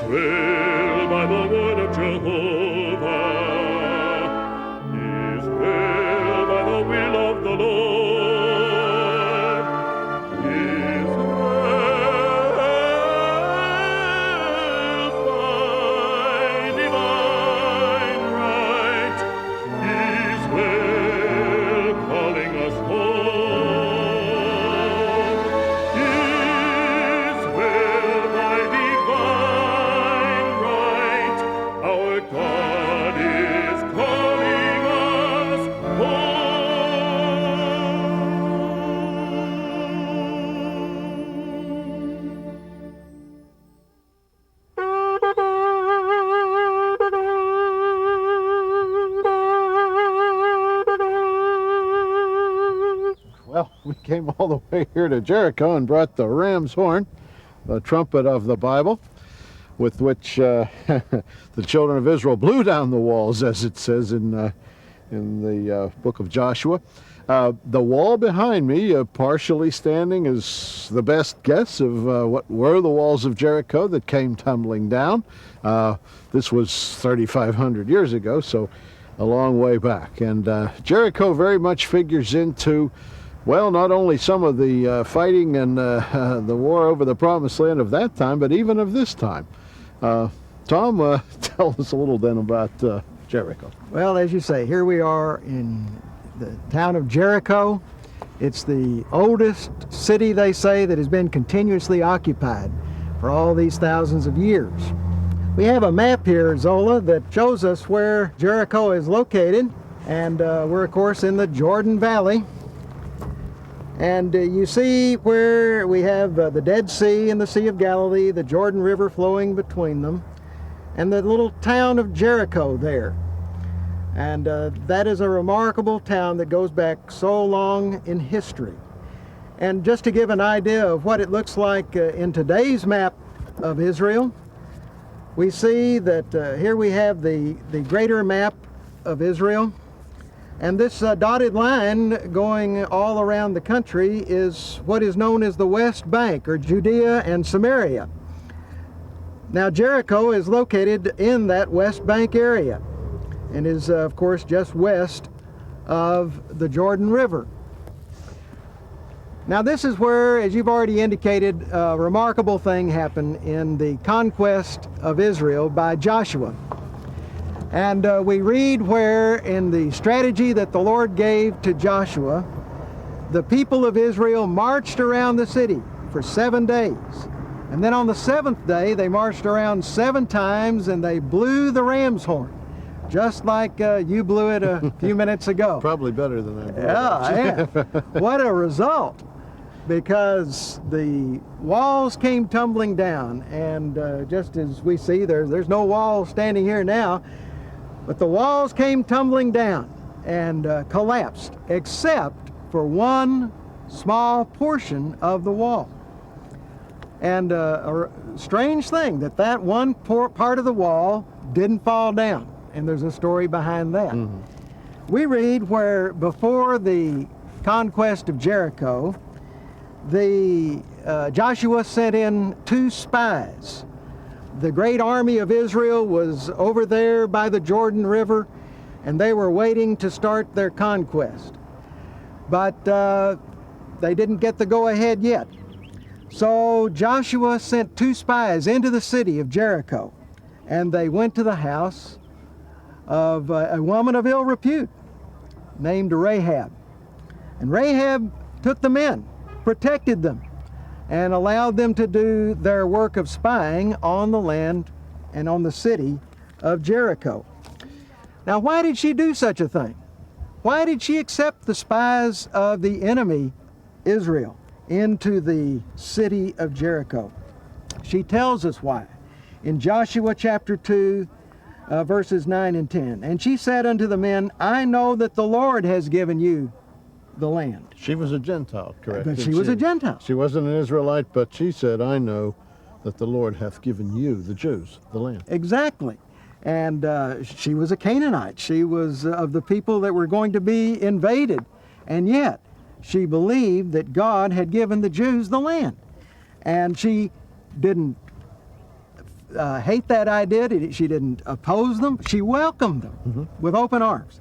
will by the word of Jehovah. His will by the will of the Lord. His will by divine right. His will calling us home. His will by divine right. Our God is calling us home. Well, we came all the way here to Jericho and brought the ram's horn, the trumpet of the Bible, with which the children of Israel blew down the walls, as it says in the book of Joshua. The wall behind me, partially standing, is the best guess of what were the walls of Jericho that came tumbling down. This was 3,500 years ago, so a long way back. And Jericho very much figures into, well, not only some of the fighting and the war over the Promised Land of that time, but even of this time. Tom, tell us a little then about Jericho. Well, as you say, here we are in the town of Jericho. It's the oldest city, they say, that has been continuously occupied for all these thousands of years. We have a map here, Zola, that shows us where Jericho is located, and we're, of course, in the Jordan Valley. And you see where we have the Dead Sea and the Sea of Galilee, the Jordan River flowing between them, and the little town of Jericho there. And that is a remarkable town that goes back so long in history. And just to give an idea of what it looks like in today's map of Israel, we see that here we have the greater map of Israel. And this dotted line going all around the country is what is known as the West Bank, or Judea and Samaria. Now, Jericho is located in that West Bank area and is, of course, just west of the Jordan River. Now, this is where, as you've already indicated, a remarkable thing happened in the conquest of Israel by Joshua. And we read where in the strategy that the Lord gave to Joshua, the people of Israel marched around the city for 7 days. And then on the seventh day, they marched around 7 times and they blew the ram's horn, just like you blew it a few minutes ago. Probably better than that. Yeah. What a result. Because the walls came tumbling down, and just as we see, there's no wall standing here now, but the walls came tumbling down and collapsed, except for one small portion of the wall. And a strange thing that one part of the wall didn't fall down, and there's a story behind that. Mm-hmm. We read where before the conquest of Jericho, Joshua sent in 2 spies. The great army of Israel was over there by the Jordan River, and they were waiting to start their conquest. But they didn't get the go-ahead yet. So Joshua sent 2 spies into the city of Jericho, and they went to the house of a woman of ill repute named Rahab. And Rahab took them in, protected them, and allowed them to do their work of spying on the land and on the city of Jericho. Now, why did she do such a thing? Why did she accept the spies of the enemy, Israel, into the city of Jericho? She tells us why in Joshua chapter 2, verses 9 and 10. And she said unto the men, I know that the Lord has given you the land. She was a Gentile, correct? But she was a Gentile. She wasn't an Israelite, but she said, I know that the Lord hath given you, the Jews, the land. Exactly. And she was a Canaanite. She was of the people that were going to be invaded. And yet, she believed that God had given the Jews the land. And she didn't hate that idea. She didn't oppose them. She welcomed them with open arms.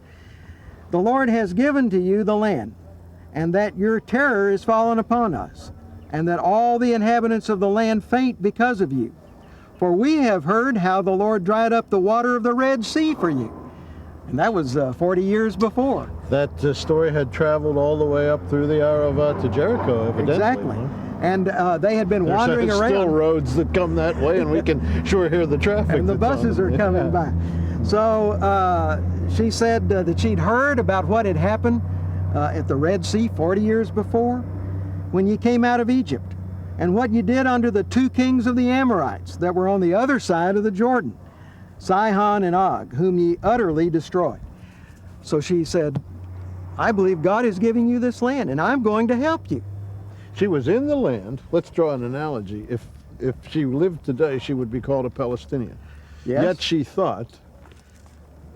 The Lord has given to you the land, and that your terror is fallen upon us, and that all the inhabitants of the land faint because of you. For we have heard how the Lord dried up the water of the Red Sea for you. And that was 40 years before. That story had traveled all the way up through the Arava to Jericho, evidently. Exactly. And they had been wandering There's around. still roads that come that way, and we can sure hear the traffic. And the that's buses on are them. coming Yeah. by. So she said that she'd heard about what had happened at the Red Sea 40 years before when you came out of Egypt, and what you did under the two kings of the Amorites that were on the other side of the Jordan, Sihon and Og, whom ye utterly destroyed. So she said, I believe God is giving you this land, and I'm going to help you. She was in the land. Let's draw an analogy. If she lived today, she would be called a Palestinian. Yes. Yet she thought,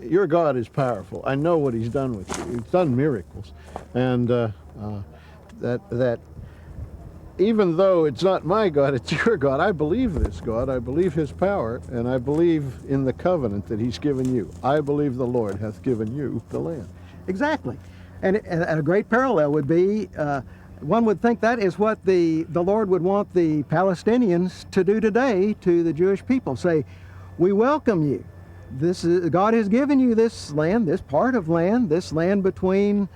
your God is powerful. I know what he's done with you. He's done miracles. And that even though it's not my God, it's your God, I believe this God. I believe his power, and I believe in the covenant that he's given you. I believe the Lord hath given you the land. Exactly. And a great parallel would be, one would think that is what the Lord would want the Palestinians to do today to the Jewish people. Say, we welcome you. God has given you this land, this part of land, this land between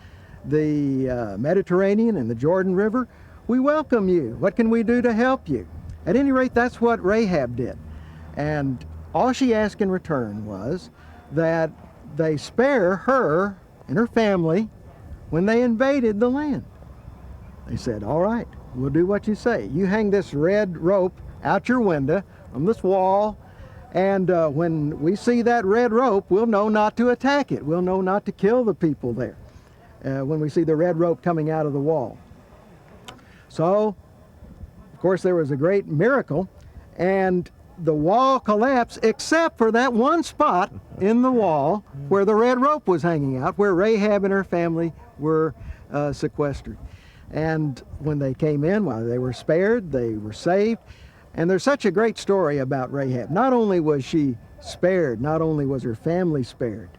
the Mediterranean and the Jordan River. We welcome you. What can we do to help you? At any rate, that's what Rahab did. And all she asked in return was that they spare her and her family when they invaded the land. They said, all right, we'll do what you say. You hang this red rope out your window on this wall, and when we see that red rope, we'll know not to attack it. We'll know not to kill the people there when we see the red rope coming out of the wall. So, of course, there was a great miracle, and the wall collapsed except for that one spot in the wall where the red rope was hanging out, where Rahab and her family were sequestered. And when they came in, while they were spared, they were saved. And there's such a great story about Rahab. Not only was she spared, not only was her family spared,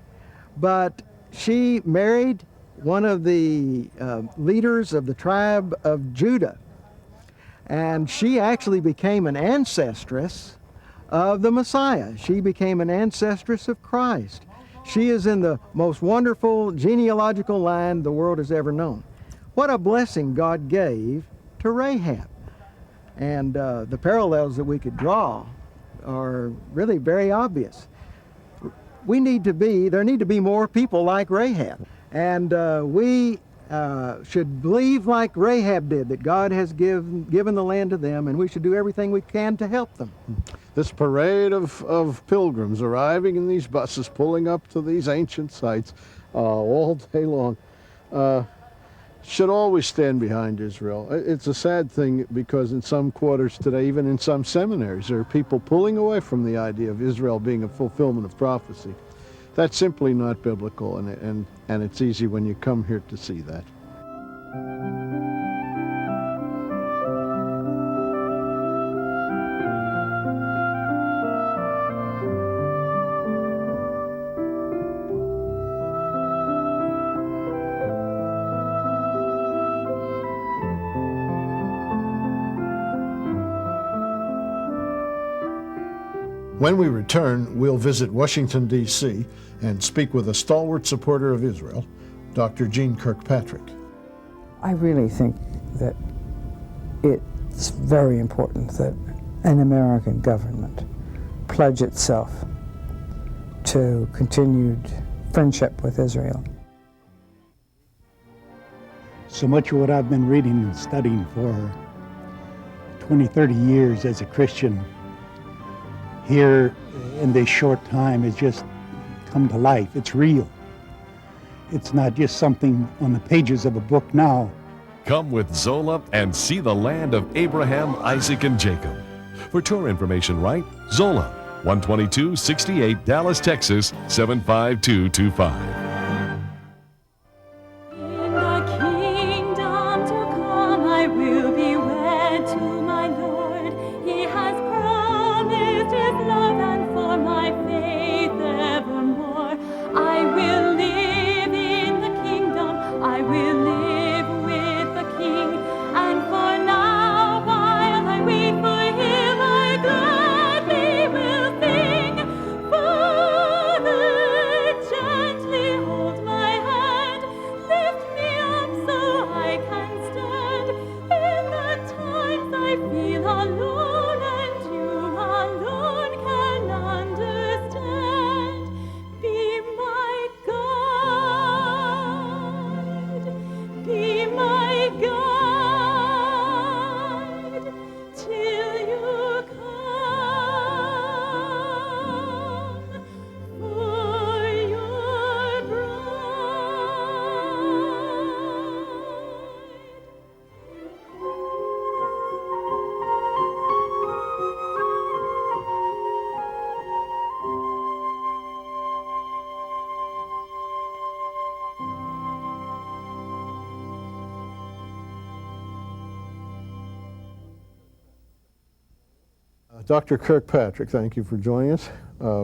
but she married one of the leaders of the tribe of Judah. And she actually became an ancestress of the Messiah. She became an ancestress of Christ. She is in the most wonderful genealogical line the world has ever known. What a blessing God gave to Rahab. And the parallels that we could draw are really very obvious. There need to be more people like Rahab. And we should believe like Rahab did, that God has given the land to them, and we should do everything we can to help them. This parade of pilgrims arriving in these buses, pulling up to these ancient sites all day long, should always stand behind Israel. It's a sad thing because in some quarters today, even in some seminaries, there are people pulling away from the idea of Israel being a fulfillment of prophecy. That's simply not biblical, and it's easy when you come here to see that. When we return, we'll visit Washington, D.C., and speak with a stalwart supporter of Israel, Dr. Jean Kirkpatrick. I really think that it's very important that an American government pledge itself to continued friendship with Israel. So much of what I've been reading and studying for 20, 30 years as a Christian here in this short time has just come to life. It's real. It's not just something on the pages of a book now. Come with Zola and see the land of Abraham, Isaac, and Jacob. For tour information, write Zola, 12268 Dallas, Texas, 75225. In the kingdom to come, I will be wed to my Lord. He has promised his love. Dr. Kirkpatrick, thank you for joining us.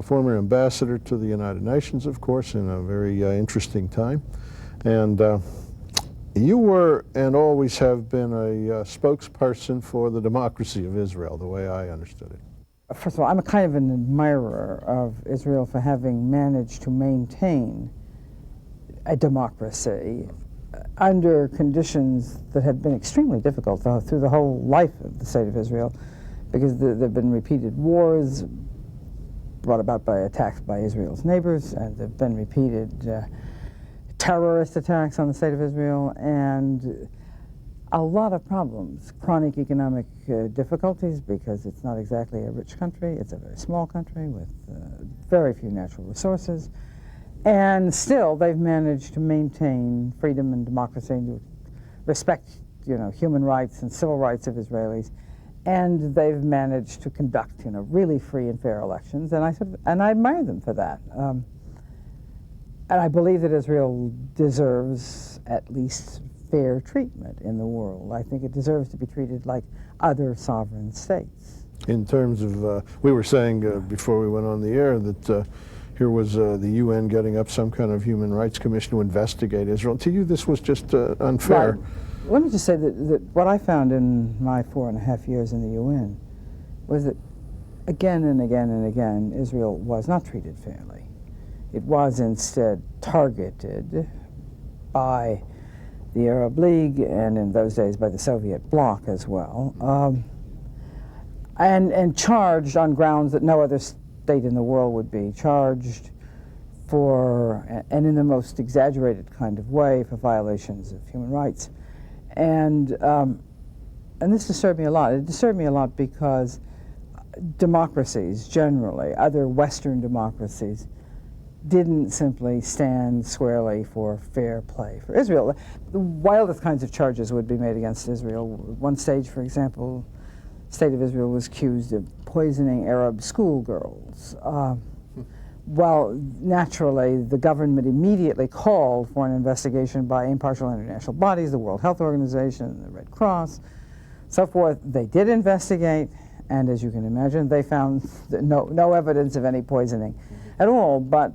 Former ambassador to the United Nations, of course, in a very interesting time. And you were and always have been a spokesperson for the democracy of Israel, the way I understood it. First of all, I'm a kind of an admirer of Israel for having managed to maintain a democracy under conditions that have been extremely difficult through the whole life of the state of Israel, because there have been repeated wars brought about by attacks by Israel's neighbors, and there have been repeated terrorist attacks on the state of Israel, and a lot of problems, chronic economic difficulties, because it's not exactly a rich country, it's a very small country with very few natural resources, and still they've managed to maintain freedom and democracy and to respect, human rights and civil rights of Israelis, and they've managed to conduct, really free and fair elections, and I admire them for that. And I believe that Israel deserves at least fair treatment in the world. I think it deserves to be treated like other sovereign states. In terms of, we were saying before we went on the air that here was the UN getting up some kind of human rights commission to investigate Israel. To you, this was just unfair. Right. Let me just say that what I found in my 4.5 years in the UN was that again and again and again, Israel was not treated fairly. It was instead targeted by the Arab League, and in those days by the Soviet bloc as well, and charged on grounds that no other state in the world would be charged for, and in the most exaggerated kind of way, for violations of human rights. And this disturbed me a lot. It disturbed me a lot because democracies generally, other Western democracies, didn't simply stand squarely for fair play for Israel. The wildest kinds of charges would be made against Israel. One stage, for example, the state of Israel was accused of poisoning Arab schoolgirls. Well, naturally, the government immediately called for an investigation by impartial international bodies, the World Health Organization, the Red Cross, so forth. They did investigate, and as you can imagine, they found no evidence of any poisoning at all, but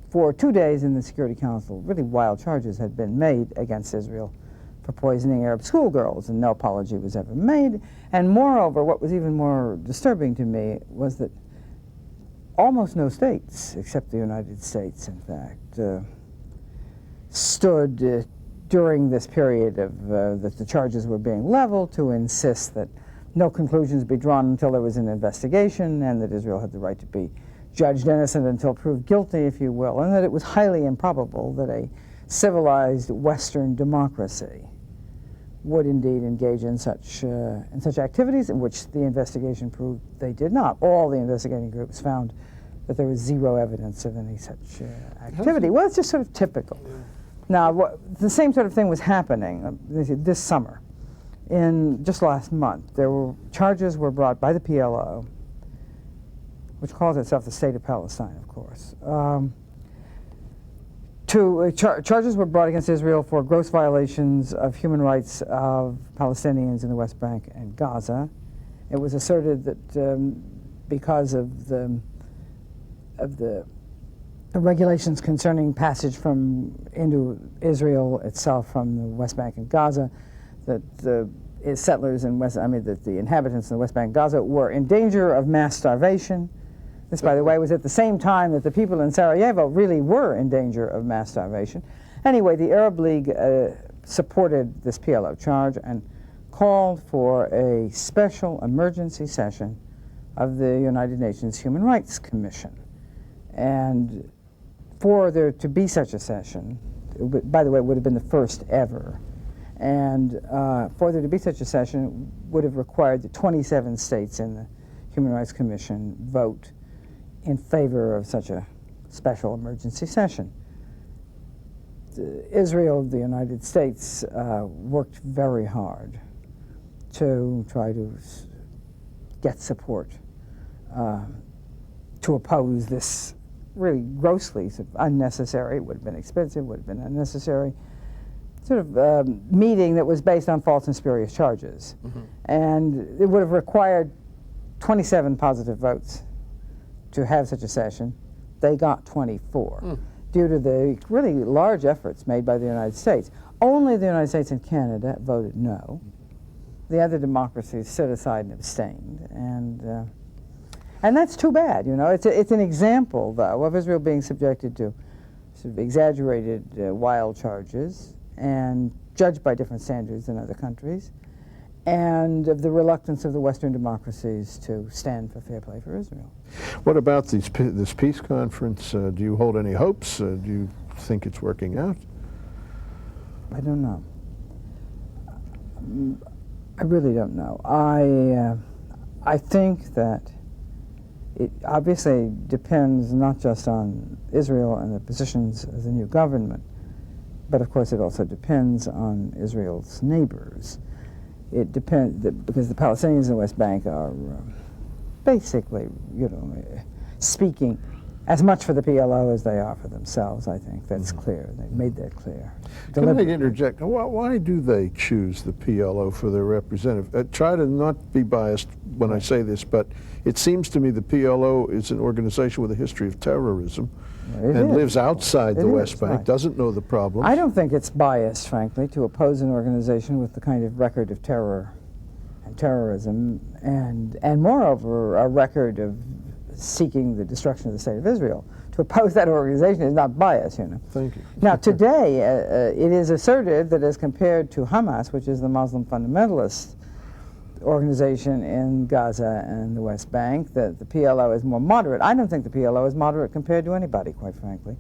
for 2 days in the Security Council, really wild charges had been made against Israel for poisoning Arab schoolgirls, and no apology was ever made. And moreover, what was even more disturbing to me was that almost no states, except the United States, in fact, stood during this period that the charges were being leveled to insist that no conclusions be drawn until there was an investigation, and that Israel had the right to be judged innocent until proved guilty, if you will, and that it was highly improbable that a civilized Western democracy would indeed engage in such activities, in which the investigation proved they did not. All the investigating groups found that there was zero evidence of any such activity. Well, it's just sort of typical. Yeah. Now, the same sort of thing was happening this summer. Just last month, charges were brought by the PLO, which calls itself the State of Palestine, of course. Charges were brought against Israel for gross violations of human rights of Palestinians in the West Bank and Gaza. It was asserted that because of the regulations concerning passage into Israel itself from the West Bank and Gaza, that the inhabitants in the West Bank and Gaza were in danger of mass starvation. This, by the way, was at the same time that the people in Sarajevo really were in danger of mass starvation. Anyway, the Arab League supported this PLO charge and called for a special emergency session of the United Nations Human Rights Commission. And for there to be such a session, by the way, it would have been the first ever, and for there to be such a session would have required that 27 states in the Human Rights Commission vote in favor of such a special emergency session. Israel, the United States, worked very hard to try to get support to oppose this really grossly unnecessary, it would have been expensive, would have been unnecessary, sort of meeting that was based on false and spurious charges. Mm-hmm. And it would have required 27 positive votes to have such a session. They got 24 due to the really large efforts made by the United States. Only the United States and Canada voted no. The other democracies set aside and abstained, and that's too bad. You know, it's an example though of Israel being subjected to sort of exaggerated wild charges and judged by different standards than other countries, and of the reluctance of the Western democracies to stand for fair play for Israel. What about this peace conference? Do you hold any hopes? Do you think it's working out? I don't know. I really don't know. I think that it obviously depends not just on Israel and the positions of the new government, but of course it also depends on Israel's neighbors. It depends, because the Palestinians in the West Bank are basically, you know, speaking as much for the PLO as they are for themselves. I think that's clear. They've made that clear. Can I interject? Why do they choose the PLO for their representative? Try to not be biased when I say this, but it seems to me the PLO is an organization with a history of terrorism and lives outside the West Bank, doesn't know the problems. I don't think it's biased, frankly, to oppose an organization with the kind of record of terror and terrorism, and moreover, a record of seeking the destruction of the state of Israel. To oppose that organization is not bias, you know. Thank you. Now, today, it is asserted that as compared to Hamas, which is the Muslim fundamentalist organization in Gaza and the West Bank, that the PLO is more moderate. I don't think the PLO is moderate compared to anybody, quite frankly.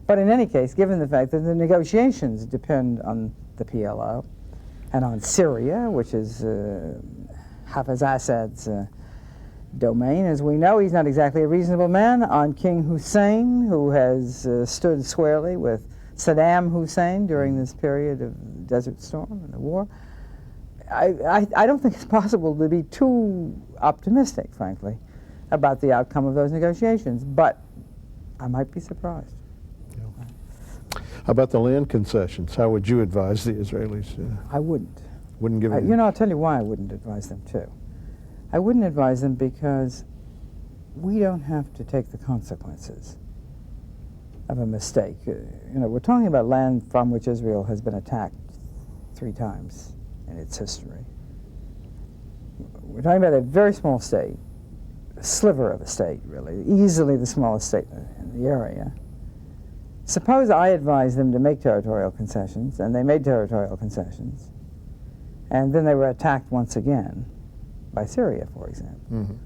But in any case, given the fact that the negotiations depend on the PLO and on Syria, which is Hafiz Assad's domain, as we know, he's not exactly a reasonable man, on King Hussein, who has stood squarely with Saddam Hussein during this period of Desert Storm and the war. I don't think it's possible to be too optimistic, frankly, about the outcome of those negotiations, but I might be surprised. Yeah. How about the land concessions? How would you advise the Israelis? I wouldn't. Wouldn't give it? You know, I'll tell you why I wouldn't advise them too. I wouldn't advise them because we don't have to take the consequences of a mistake. You know, we're talking about land from which Israel has been attacked 3 times in its history. We're talking about a very small state, a sliver of a state, really, easily the smallest state in the area. Suppose I advised them to make territorial concessions, and they made territorial concessions, and then they were attacked once again by Syria, for example.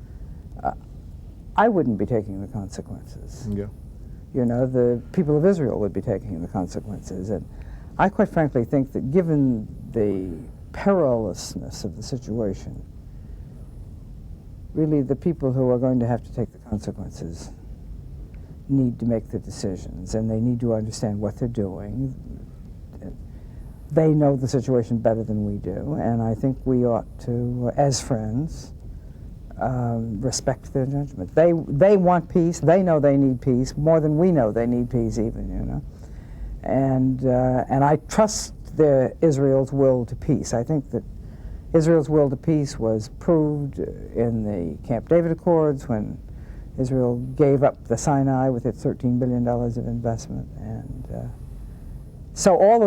I wouldn't be taking the consequences. Yeah. You know, the people of Israel would be taking the consequences. And I quite frankly think that given the perilousness of the situation, really the people who are going to have to take the consequences need to make the decisions, and they need to understand what they're doing. They know the situation better than we do, and I think we ought to, as friends, respect their judgment. They want peace. They know they need peace more than we know they need peace, even, you know. And I trust Israel's will to peace. I think that Israel's will to peace was proved in the Camp David Accords when Israel gave up the Sinai with its $13 billion of investment, and so all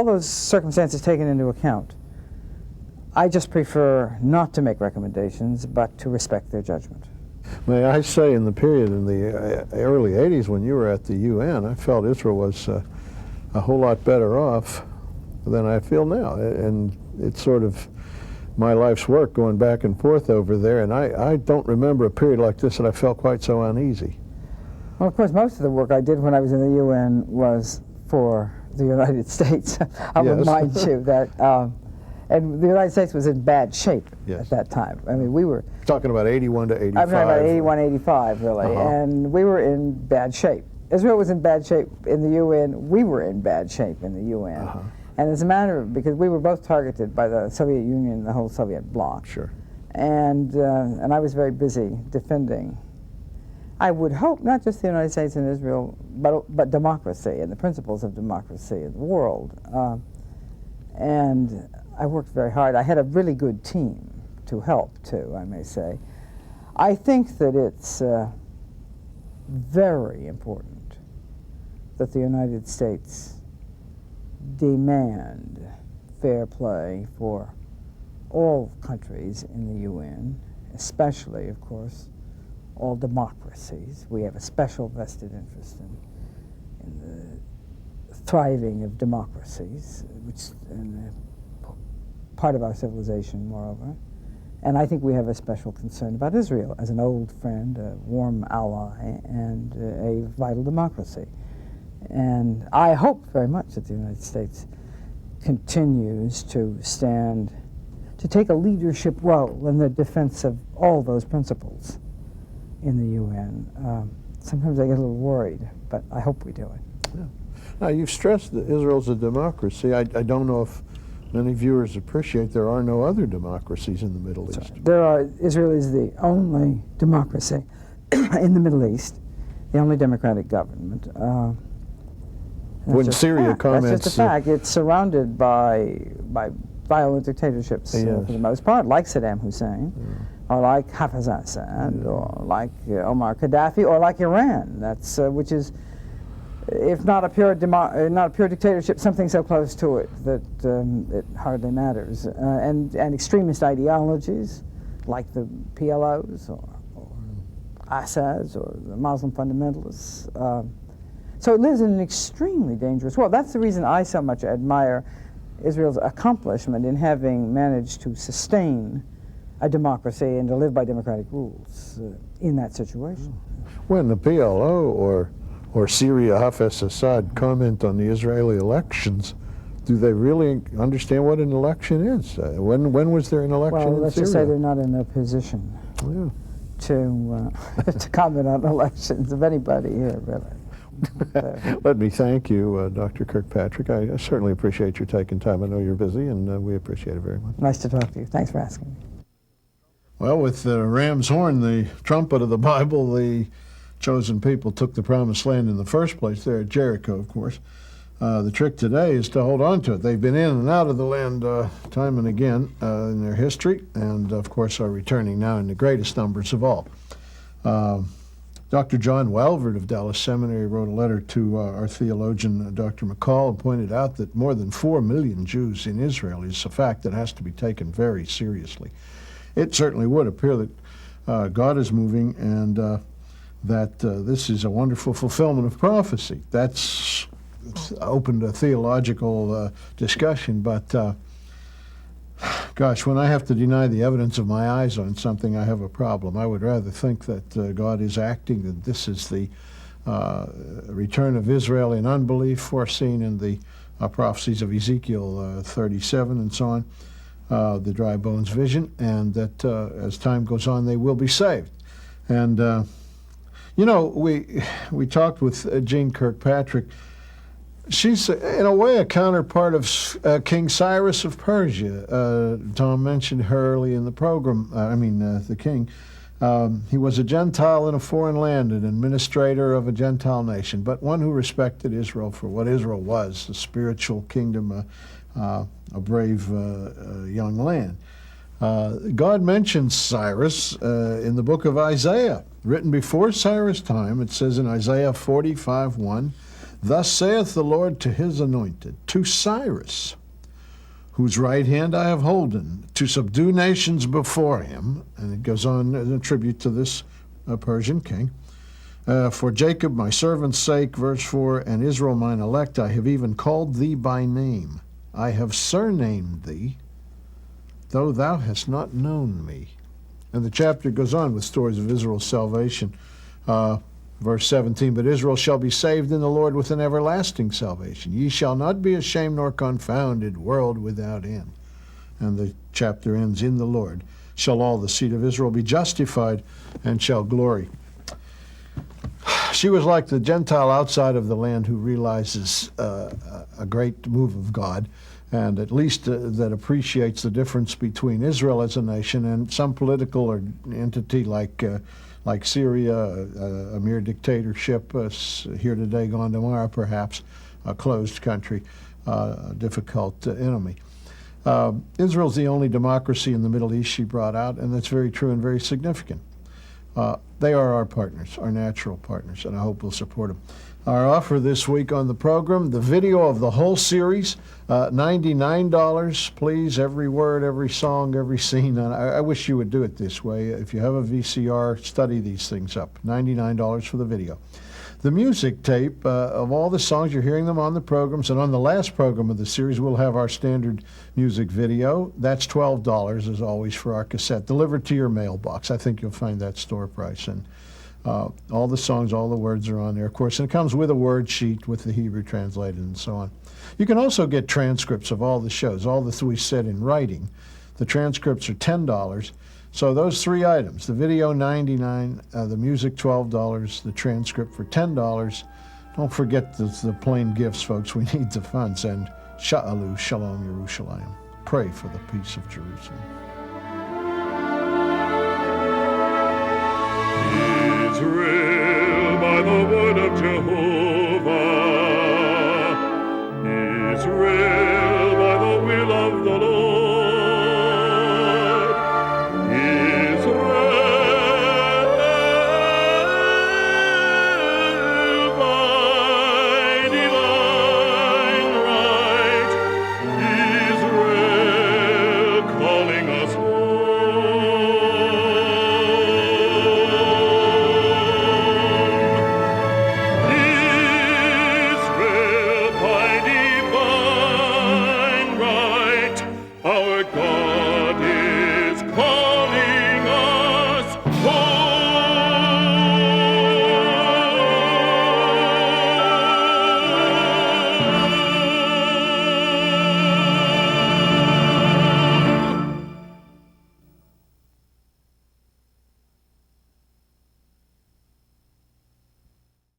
those circumstances taken into account, I just prefer not to make recommendations, but to respect their judgment. May I say, in the period in the early 80s when you were at the UN, I felt Israel was a whole lot better off than I feel now. And it's sort of my life's work going back and forth over there, and I don't remember a period like this that I felt quite so uneasy. Well, of course, most of the work I did when I was in the UN was for the United States. I'll remind you that, and the United States was in bad shape at that time. I mean, we were talking about 81 to 85. I'm talking about 81, 85, really, and we were in bad shape. Israel was in bad shape in the UN. We were in bad shape in the UN. And as a matter of, because we were both targeted by the Soviet Union and the whole Soviet bloc. Sure. And I was very busy defending, I would hope, not just the United States and Israel, but democracy and the principles of democracy in the world. And I worked very hard. I had a really good team to help, too, I may say. I think that it's very important that the United States demand fair play for all countries in the UN, especially, of course, all democracies. We have a special vested interest in the thriving of democracies, which and part of our civilization, moreover. And I think we have a special concern about Israel as an old friend, a warm ally, and a vital democracy. And I hope very much that the United States continues to take a leadership role in the defense of all those principles in the UN. Sometimes I get a little worried, but I hope we do it. Yeah. Now, you've stressed that Israel's a democracy. I don't know if many viewers appreciate there are no other democracies in the Middle East. Israel is the only democracy in the Middle East, the only democratic government. When Syria comments... That's just a fact. It's surrounded by violent dictatorships, for the most part, like Saddam Hussein, or like Hafez Assad, or like Omar Gaddafi, or like Iran. That's which is, if not a pure dictatorship, something so close to it that it hardly matters. And extremist ideologies, like the PLOs or Assads or the Muslim fundamentalists. So it lives in an extremely dangerous world. That's the reason I so much admire Israel's accomplishment in having managed to sustain a democracy and to live by democratic rules in that situation. When the PLO or Syria Hafez Assad comment on the Israeli elections, do they really understand what an election is? When was there an election in Syria? Well, let's just say they're not in a position to comment on elections of anybody here, really. Let me thank you, Dr. Kirkpatrick. I certainly appreciate your taking time. I know you're busy, and we appreciate it very much. Nice to talk to you. Thanks for asking me. Well, with the ram's horn, the trumpet of the Bible, the chosen people took the promised land in the first place, there at Jericho, of course. The trick today is to hold on to it. They've been in and out of the land time and again in their history, and of course are returning now in the greatest numbers of all. Dr. John Walvert of Dallas Seminary wrote a letter to our theologian, Dr. McCall, and pointed out that more than 4 million Jews in Israel is a fact that has to be taken very seriously. It certainly would appear that God is moving and that this is a wonderful fulfillment of prophecy. That's open to theological discussion, but gosh, when I have to deny the evidence of my eyes on something, I have a problem. I would rather think that God is acting, that this is the return of Israel in unbelief foreseen in the prophecies of Ezekiel 37 and so on, the dry bones vision, and that as time goes on, they will be saved. And, you know, we talked with Jean Kirkpatrick. She's, in a way, a counterpart of King Cyrus of Persia. Tom mentioned her early in the program, the king. He was a Gentile in a foreign land, an administrator of a Gentile nation, but one who respected Israel for what Israel was, a spiritual kingdom, a brave young land. God mentions Cyrus in the book of Isaiah, written before Cyrus' time. It says in Isaiah 45:1, "Thus saith the Lord to his anointed, to Cyrus, whose right hand I have holden, to subdue nations before him." And it goes on as a tribute to this Persian king. "For Jacob my servant's sake," verse 4, "and Israel mine elect, I have even called thee by name. I have surnamed thee, though thou hast not known me." And the chapter goes on with stories of Israel's salvation. Verse 17, "But Israel shall be saved in the Lord with an everlasting salvation. Ye shall not be ashamed nor confounded, world without end." And the chapter ends, "In the Lord shall all the seed of Israel be justified and shall glory." She was like the Gentile outside of the land who realizes a great move of God, and at least that appreciates the difference between Israel as a nation and some political or entity like Syria, a mere dictatorship, here today, gone tomorrow, perhaps, a closed country, a difficult enemy. Israel's the only democracy in the Middle East, she brought out, and that's very true and very significant. They are our partners, our natural partners, and I hope we'll support them. Our offer this week on the program, the video of the whole series, $99, please, every word, every song, every scene. I wish you would do it this way. If you have a VCR, study these things up. $99 for the video. The music tape of all the songs, you're hearing them on the programs, and on the last program of the series, we'll have our standard music video. That's $12, as always, for our cassette, delivered to your mailbox. I think you'll find that store price. And all the songs, all the words are on there, of course, and it comes with a word sheet with the Hebrew translated and so on. You can also get transcripts of all the shows, all that we said in writing. The transcripts are $10. So those three items, the video $99, the music $12, the transcript for $10. Don't forget the plain gifts, folks. We need the funds. And Sha'alu Shalom Yerushalayim. Pray for the peace of Jerusalem. Israel by the word of Jehovah, Israel by the will of the Lord, Israel by divine right, Israel calling us home. Our God